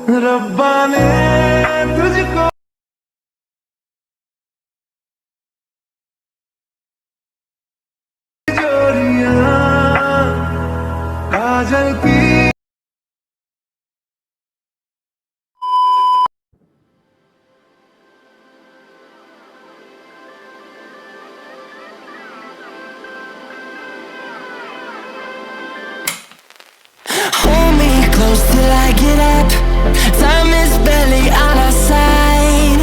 रब्बा ने तुझको जोड़ियां काजल की Hold me close till I get up. Time is barely on our side.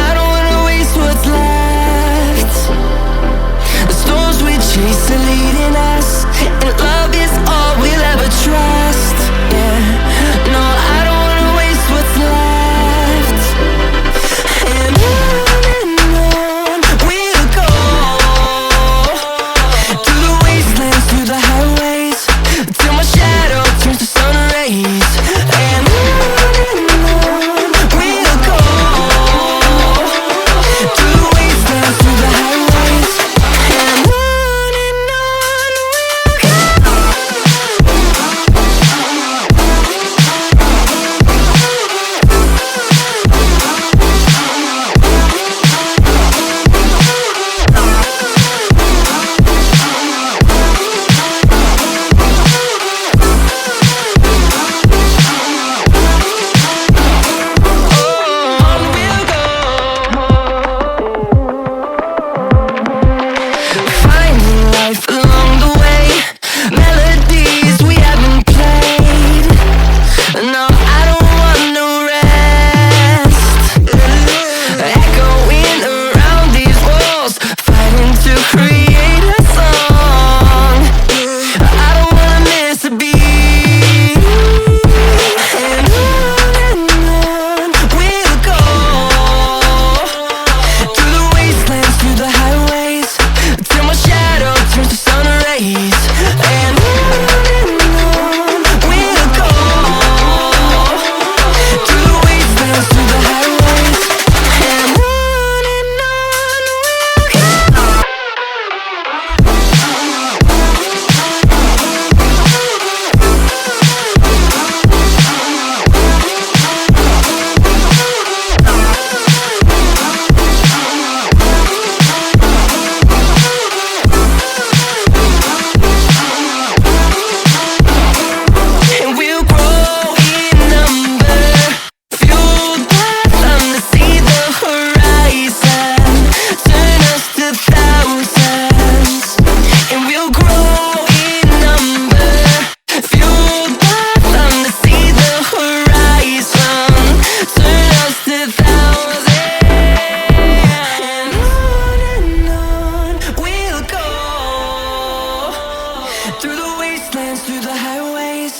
I don't wanna waste what's left. The storms we chase are leading us, and love is all we'll ever trust. Yeah, no, I don't wanna waste what's left. And on we'll go, through the wastelands, through the highways, till my shadow turns to sun rays. And on we'll go, through the wastelands, through the highways. And on we'll go, finding life along the way, melodies we haven't played. No, I don't want no rest. Echoing around these walls, fighting to create a song. I don't wanna miss a beat. And on we'll go, through the wastelands, through the highways, till my shadow turns to sun rays. And on we'll go, through the wastelands, through the highways. And on we'll go. And we'll grow in number, fueled by them to see the horizon, turn us to thousands. And we'll grow in number, fueled by them to see the horizon, turn us to thousands. And on we'll go, through the wastelands, through the highways,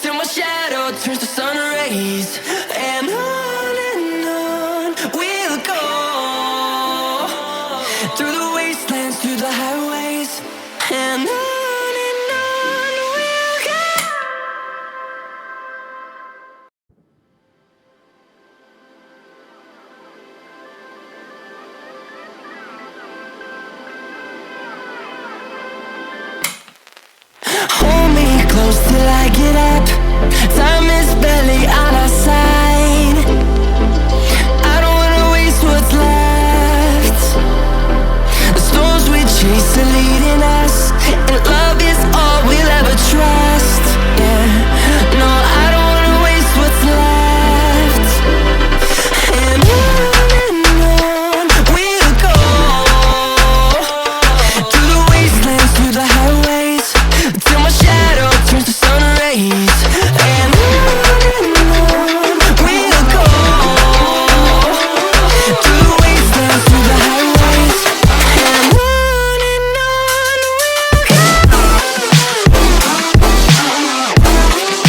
till my shadow turns to sun rays.